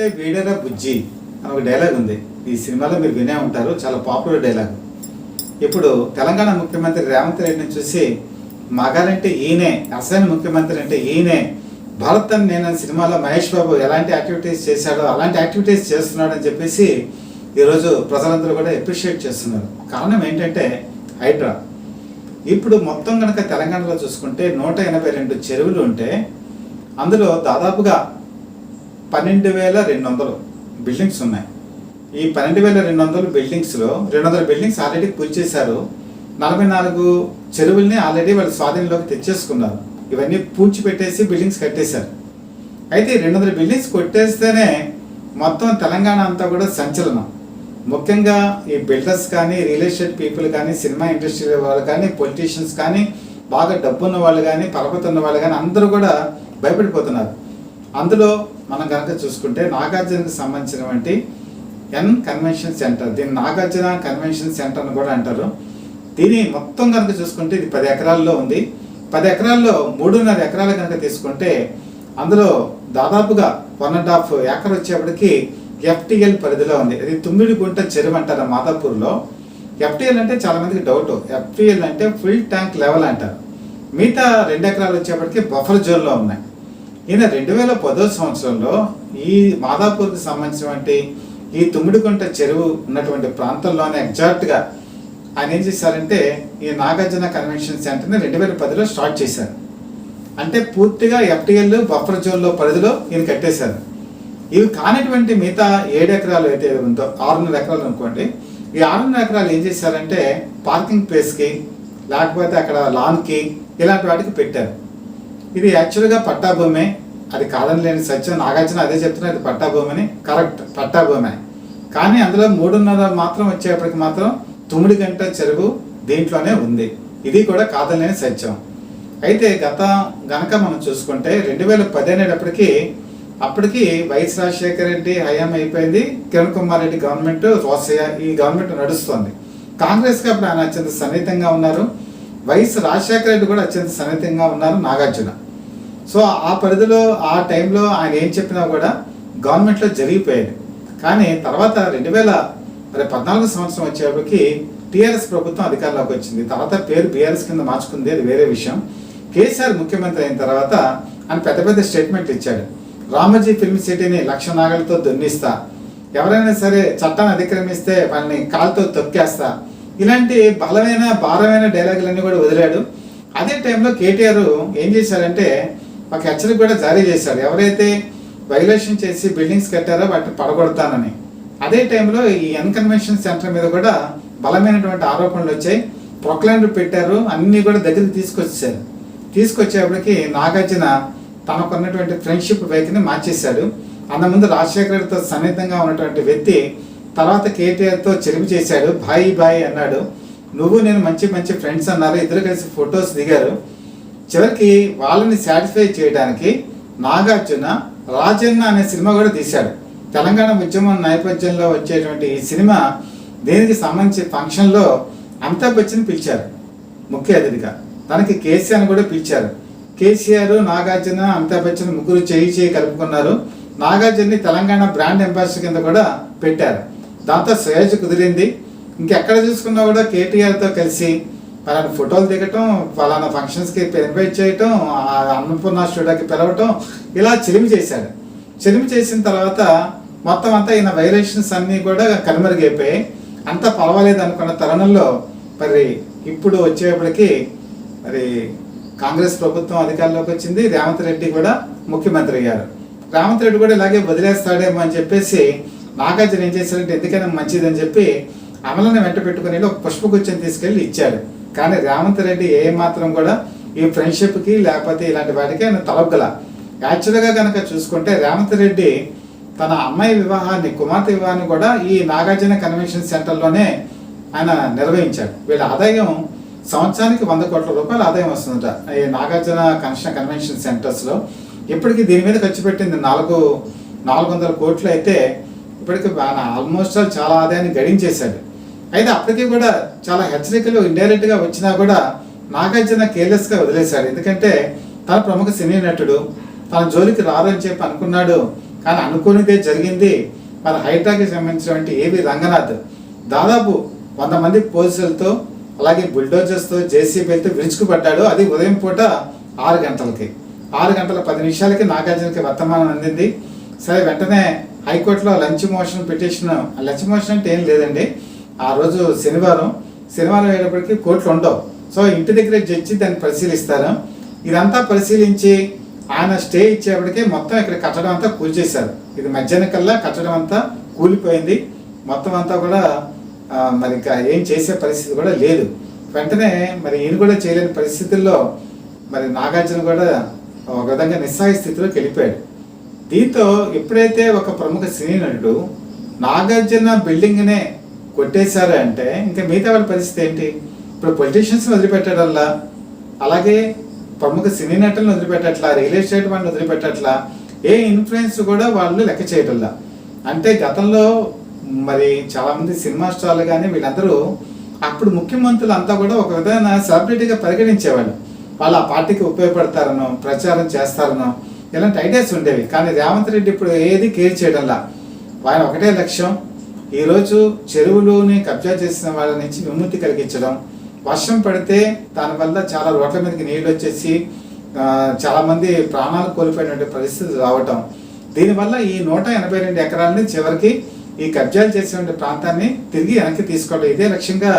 వీడంటే వీడరా బుజ్జి అని ఒక డైలాగ్ ఉంది. ఈ సినిమాలో మీరు వినే ఉంటారు, చాలా పాపులర్ డైలాగ్. ఇప్పుడు తెలంగాణ ముఖ్యమంత్రి రేవంత్ రెడ్డిని చూసి మగాలంటే ఈయనే, అసలైన ముఖ్యమంత్రి అంటే ఈయనే, భారత్ అని నేను సినిమాలో మహేష్ బాబు ఎలాంటి యాక్టివిటీస్ చేశాడో అలాంటి యాక్టివిటీస్ చేస్తున్నాడు అని చెప్పేసి ఈరోజు ప్రజలందరూ కూడా అప్రిషియేట్ చేస్తున్నారు. కారణం ఏంటంటే హైడ్రా. ఇప్పుడు మొత్తం కనుక తెలంగాణలో చూసుకుంటే 182 చెరువులు ఉంటే అందులో దాదాపుగా 12,200 బిల్డింగ్స్ ఉన్నాయి. ఈ 12,200 బిల్డింగ్స్లో 200 బిల్డింగ్స్ ఆల్రెడీ పూడ్చేశారు. 44 చెరువుల్ని ఆల్రెడీ వాళ్ళు స్వాధీనంలోకి తెచ్చేసుకున్నారు. ఇవన్నీ పూడ్చిపెట్టేసి బిల్డింగ్స్ కట్టేశారు. అయితే 200 బిల్డింగ్స్ కొట్టేస్తేనే మొత్తం తెలంగాణ అంతా కూడా సంచలనం. ముఖ్యంగా ఈ బిల్డర్స్ కానీ, రియల్ ఎస్టేట్ పీపుల్ కానీ, సినిమా ఇండస్ట్రీ వాళ్ళు కానీ, పొలిటీషియన్స్ కానీ, బాగా డబ్బున్న వాళ్ళు కానీ, పరపతున్న వాళ్ళు కానీ అందరూ కూడా భయపడిపోతున్నారు. అందులో మనం కనుక చూసుకుంటే నాగార్జునకు సంబంధించినటువంటి ఎన్ కన్వెన్షన్ సెంటర్, దీన్ని నాగార్జున కన్వెన్షన్ సెంటర్ అని కూడా అంటారు. దీని మొత్తం కనుక చూసుకుంటే ఇది 10 ఎకరాల్లో ఉంది. 10 ఎకరాల్లో 3.5 ఎకరాలు కనుక తీసుకుంటే అందులో దాదాపుగా 1.5 ఎకర్ వచ్చేప్పటికి FTL పరిధిలో ఉంది. అది తుమ్మిడిగుంట చెరువు అంటారు మాదాపూర్లో. FTL అంటే చాలా మందికి డౌట్. FTL అంటే ఫుల్ ట్యాంక్ లెవెల్ అంటారు. మిగతా 2 ఎకరాలు వచ్చేప్పటికి బఫర్ జోన్లో ఉన్నాయి. ఈయన 2010 సంవత్సరంలో ఈ మాదాపూర్కి సంబంధించినటువంటి ఈ తుమ్మిడిగుంట చెరువు ఉన్నటువంటి ప్రాంతంలోనే ఎగ్జాక్ట్గా ఆయన ఏం చేశారంటే ఈ నాగార్జున కన్వెన్షన్ సెంటర్ని 2010లో స్టార్ట్ చేశారు. అంటే పూర్తిగా FTL బఫర్ జోన్లో పరిధిలో ఈయన కట్టేశారు. ఇవి కానిటువంటి మిగతా 7 ఎకరాలు అయితే ఉందో 6.5 ఎకరాలు అనుకోండి. ఈ 6.5 ఎకరాలు ఏం చేశారంటే పార్కింగ్ ప్లేస్కి, లేకపోతే అక్కడ లాన్కి, ఇలాంటి వాటికి పెట్టారు. ఇది యాక్చువల్గా పట్టాభూమే, అది కాదని లేని సత్యం. నాగార్జున అదే చెప్తున్నారు, ఇది పట్టాభూమని. కరెక్ట్, పట్టాభూమే. కానీ అందులో 3.5 మాత్రం వచ్చేప్పటికి మాత్రం తుమ్మిడిగుంట చెరువు దీంట్లోనే ఉంది. ఇది కూడా కాదని లేని సత్యం. అయితే గనక మనం చూసుకుంటే 2010 అనేటప్పటికీ అప్పటికి వైఎస్ రాజశేఖర రెడ్డి హయాం అయిపోయింది. కిరణ్ కుమార్ రెడ్డి గవర్నమెంట్, రోసయ్య ఈ గవర్నమెంట్ నడుస్తుంది. కాంగ్రెస్కి అప్పుడు ఆయన అత్యంత సన్నిహితంగా ఉన్నారు. వైఎస్ రాజశేఖర రెడ్డి కూడా అత్యంత సన్నిహితంగా ఉన్నారు నాగార్జున. సో ఆ పరిధిలో ఆ టైంలో ఆయన ఏం చెప్పినా కూడా గవర్నమెంట్లో జరిగిపోయేది. కానీ తర్వాత 2014 సంవత్సరం వచ్చేప్పటికి టీఆర్ఎస్ ప్రభుత్వం అధికారంలోకి వచ్చింది. తర్వాత పేరు బీఆర్ఎస్ కింద మార్చుకుంది, అది వేరే విషయం. కేసీఆర్ ముఖ్యమంత్రి అయిన తర్వాత ఆయన పెద్ద పెద్ద స్టేట్మెంట్ ఇచ్చాడు. రామోజీ ఫిల్మ్ సిటీని 1,00,000 నాగలతో దున్నిస్తా, ఎవరైనా సరే చట్టాన్ని అతిక్రమిస్తే వాళ్ళని కాలుతో తొక్కేస్తా, ఇలాంటి భారమైన డైలాగులన్నీ కూడా వదిలాడు. అదే టైంలో కేటీఆర్ ఏం చేశారంటే ఒక హెచ్చరిక కూడా జారీ చేశాడు. ఎవరైతే వైలేషన్ చేసి బిల్డింగ్స్ కట్టారో వాటిని పడగొడతానని. అదే టైంలో ఈ ఎన్ కన్వెన్షన్ సెంటర్ మీద కూడా బలమైనటువంటి ఆరోపణలు వచ్చాయి. ప్రొక్లైన్లు పెట్టారు, అన్నీ కూడా దగ్గరికి తీసుకొచ్చేప్పటికి నాగార్జున తనకున్నటువంటి ఫ్రెండ్షిప్ వైఖరిని మార్చేశాడు. అంతకుముందు రాజశేఖర రెడ్డితో సన్నిహితంగా ఉన్నటువంటి వ్యక్తి తర్వాత కేటీఆర్తో చెరుపు చేశాడు. బాయ్ అన్నాడు. నువ్వు నేను మంచి ఫ్రెండ్స్ అన్నారు. ఇద్దరు కలిసి ఫొటోస్ దిగారు. చివరికి వాళ్ళని సాటిస్ఫై చేయడానికి నాగార్జున రాజన్న అనే సినిమా కూడా తీశాడు. తెలంగాణ ఉద్యమం నేపథ్యంలో వచ్చేటువంటి ఈ సినిమా దీనికి సంబంధించి ఫంక్షన్లో అమితాబ్ బచ్చన్ పిలిచారు ముఖ్య అతిథిగా. దానికి కేసీఆర్ కూడా పిలిచారు. కేసీఆర్, నాగార్జున, అమితాబ్ బచ్చన్ ముగ్గురు చేయి కలుపుకున్నారు. నాగార్జున్ని తెలంగాణ బ్రాండ్ అంబాసిడర్ కింద కూడా పెట్టారు. దాంతో శ్రేయస్ కుదిరింది. ఇంకెక్కడ చూసుకున్నా కూడా కేటీఆర్తో కలిసి పలానా ఫోటోలు దిగటం, పలానా ఫంక్షన్స్కి ఇన్వైట్ చేయటం, అన్నపూర్ణ స్టూడియోకి పిలవటం, ఇలా చెలిమి చేశాడు. చెలిమి చేసిన తర్వాత మొత్తం అంతా ఈయన వైలేషన్స్ అన్నీ కూడా కనుమరుగైపోయి అంతా పర్వాలేదు అనుకున్న తరుణంలో మరి ఇప్పుడు వచ్చేప్పటికి మరి కాంగ్రెస్ ప్రభుత్వం అధికారంలోకి వచ్చింది. రేవంత్ రెడ్డి కూడా ముఖ్యమంత్రి అయ్యారు. రేవంత్ రెడ్డి కూడా ఇలాగే వదిలేస్తాడేమో అని చెప్పేసి నాగార్జున ఏం చేశారంటే ఎందుకైనా మంచిదని చెప్పి అమలను వెంట పెట్టుకుని ఒక పుష్పగుచ్చం తీసుకెళ్ళి ఇచ్చాడు. కానీ రేవంత్ రెడ్డి ఏ మాత్రం కూడా ఈ ఫ్రెండ్షిప్కి లేకపోతే ఇలాంటి వాటికి ఆయన తలొగ్గల. యాక్చువల్గా కనుక చూసుకుంటే రేవంత్ రెడ్డి తన అమ్మాయి వివాహాన్ని, కుమార్తె వివాహాన్ని కూడా ఈ నాగార్జున కన్వెన్షన్ సెంటర్లోనే ఆయన నిర్వహించాడు. వీళ్ళ ఆదాయం సంవత్సరానికి 100 కోట్ల రూపాయల ఆదాయం వస్తుందట ఈ నాగార్జున కన్వెన్షన్ సెంటర్స్లో. ఇప్పటికీ దీని మీద ఖర్చు పెట్టింది 400 కోట్లు అయితే ఇప్పటికీ ఆల్మోస్ట్ చాలా ఆదాయాన్ని గడించేశాడు. అయితే అప్పటికీ కూడా చాలా హెచ్చరికలు ఇండైరెక్ట్గా వచ్చినా కూడా నాగార్జున కేర్లెస్గా వదిలేశాడు. ఎందుకంటే తన ప్రముఖ సినీ నటుడు, తన జోలికి రారని చెప్పి అనుకున్నాడు. కానీ అనుకోనిదే జరిగింది. మరి హైడ్రాకి సంబంధించినటువంటి ఏవి రంగనాథ్ దాదాపు 100 మంది పోలీసులతో అలాగే బుల్డోజర్స్తో జేసీబీలతో విరుచుకుపడ్డాడు. అది ఉదయం పూట 6 గంటలకి 6 గంటల 10 నిమిషాలకి నాగార్జునకి వర్తమానం అందింది. సరే వెంటనే హైకోర్టులో lunch motion petition, lunch motion అంటే ఏం లేదండి, ఆ రోజు శనివారం అయ్యేటప్పటికి కోర్టులు ఉండవు. సో ఇంటి దగ్గర జడ్జి దాన్ని పరిశీలిస్తారు. ఇదంతా పరిశీలించి ఆయన స్టే ఇచ్చేప్పటికే మొత్తం ఇక్కడ కట్టడం అంతా కూల్చేశారు. ఇది మధ్యాహ్నం కల్లా కట్టడం అంతా కూలిపోయింది. మొత్తం అంతా కూడా మరి ఇంకా ఏం చేసే పరిస్థితి కూడా లేదు. వెంటనే మరి ఈయన కూడా చేయలేని పరిస్థితుల్లో మరి నాగార్జున కూడా ఒక విధంగా నిస్సహాయ స్థితిలోకి వెళ్ళిపోయాడు. దీంతో ఎప్పుడైతే ఒక ప్రముఖ సినీ నటుడు నాగార్జున బిల్డింగ్నే కొట్టేశారు అంటే ఇంకా మిగతా వాళ్ళ పరిస్థితి ఏంటి? ఇప్పుడు పొలిటీషియన్స్ వదిలిపెట్టడంలా, అలాగే ప్రముఖ సినీ నటులను వదిలిపెట్టట్లా, రియల్ ఎస్టేట్ వాళ్ళని వదిలిపెట్టట్లా, ఏ ఇన్ఫ్లుయెన్స్ కూడా వాళ్ళు లెక్క చేయటంలా. అంటే గతంలో మరి చాలామంది సినిమా స్టార్లు కానీ వీళ్ళందరూ అప్పుడు ముఖ్యమంత్రులు అంతా కూడా ఒక విధమైన సెలబ్రిటీగా పరిగణించేవాళ్ళు. వాళ్ళు ఆ పార్టీకి ఉపయోగపడతారనో, ప్రచారం చేస్తారనో ఇలాంటి ఐడియాస్ ఉండేవి. కానీ రేవంత్ రెడ్డి ఇప్పుడు ఏది కేర్ చేయడంలా. ఆయన ఒకటే లక్ష్యం, ఈరోజు చెరువులోని కబ్జా చేసిన వాళ్ళ నుంచి విముక్తి కలిగించడం. వర్షం పడితే దానివల్ల చాలా రోడ్ల మీదకి నీళ్ళు వచ్చేసి చాలామంది ప్రాణాలు కోల్పోయినటువంటి పరిస్థితి రావటం. దీనివల్ల ఈ 182 ఎకరాలని చివరికి ఈ కబ్జాలు చేసినటువంటి ప్రాంతాన్ని తిరిగి వెనక్కి తీసుకోవడం, ఇదే లక్ష్యంగా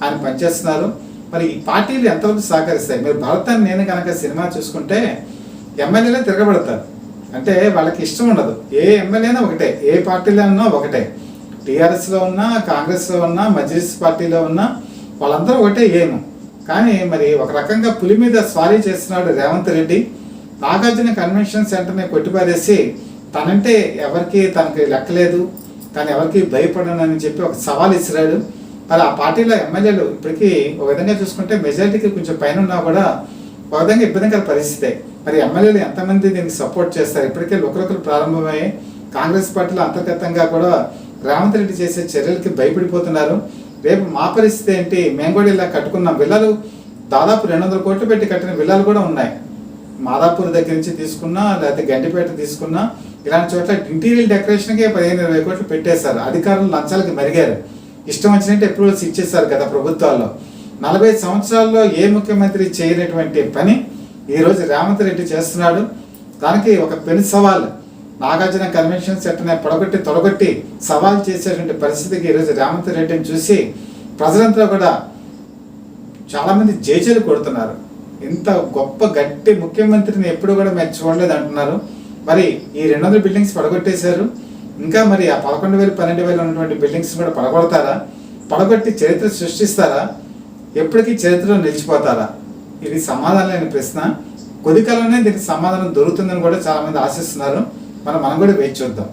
ఆయన పనిచేస్తున్నారు. మరి ఈ పార్టీలు ఎంతవరకు సహకరిస్తాయి? మీరు భరతాన్ని నేను కనుక సినిమా చూసుకుంటే ఎమ్మెల్యేలే తిరగబడతారు. అంటే వాళ్ళకి ఇష్టం ఉండదు. ఏ ఎమ్మెల్యేనా ఒకటే, ఏ పార్టీలో ఉన్నా ఒకటే, టీఆర్ఎస్లో ఉన్నా, కాంగ్రెస్లో ఉన్నా, మజ్లిస్ పార్టీలో ఉన్నా వాళ్ళందరూ ఒకటే ఏము. కానీ మరి ఒక రకంగా పులి మీద స్వారీ చేస్తున్నాడు రేవంత్ రెడ్డి. నాగార్జున కన్వెన్షన్ సెంటర్ని కొట్టిపారేసి తనంటే ఎవరికి తనకి లెక్కలేదు, తను ఎవరికి భయపడనని చెప్పి ఒక సవాల్ ఇస్తున్నాడు. మరి ఆ పార్టీలో ఎమ్మెల్యేలు ఇప్పటికీ ఒక విధంగా చూసుకుంటే మెజారిటీకి కొంచెం పైన ఉన్నా కూడా ఒక విధంగా ఇబ్బందికర పరిస్థితే. మరి ఎమ్మెల్యేలు ఎంతమంది దీనికి సపోర్ట్ చేస్తారు? ఇప్పటికే ఒకరొకరు ప్రారంభమయ్యాయి. కాంగ్రెస్ పార్టీలో అంతర్గతంగా కూడా రేవంత్ రెడ్డి చేసే చర్యలకి భయపడిపోతున్నారు. రేపు మా పరిస్థితి ఏంటి? మేము కూడా ఇలా కట్టుకున్న విల్లాలు దాదాపు 200 కోట్లు పెట్టి కట్టిన విల్లాలు కూడా ఉన్నాయి. మాదాపూర్ దగ్గర నుంచి తీసుకున్నా, లేకపోతే గండిపేట తీసుకున్నా, ఇలాంటి చోట్ల ఇంటీరియర్ డెకరేషన్కే 15-20 కోట్లు పెట్టేశారు. అధికారులు లంచాలకి మరిగారు. ఇష్టం వచ్చినట్టు అప్రూవల్స్ ఇచ్చేశారు కదా ప్రభుత్వాల్లో. 40 సంవత్సరాల్లో ఏ ముఖ్యమంత్రి చేయనటువంటి పని ఈరోజు రేవంత్ రెడ్డి చేస్తున్నాడు. దానికి ఒక పెను సవాల్, నాగార్జున కన్వెన్షన్ సెంటర్ని తొడగొట్టి సవాల్ చేసేటువంటి పరిస్థితికి ఈరోజు రేవంత్ రెడ్డిని చూసి ప్రజలంతా కూడా చాలామంది జేజేలు కొడుతున్నారు. ఇంత గొప్ప గట్టి ముఖ్యమంత్రిని ఎప్పుడు కూడా మేము చూడలేదు అంటున్నారు. మరి ఈ 200 బిల్డింగ్స్ పడగొట్టేశారు. ఇంకా మరి ఆ 11,000, 12,000 ఉన్నటువంటి బిల్డింగ్స్ కూడా పడగొడతారా? పడగొట్టి చరిత్ర సృష్టిస్తారా? ఎప్పటికీ చరిత్రలో నిలిచిపోతారా? ఇది సమాధానం లేని ప్రశ్న. కొద్ది కాలంలోనే దీనికి సమాధానం దొరుకుతుందని కూడా చాలా మంది ఆశిస్తున్నారు. మనం కూడా వేచి చూద్దాం.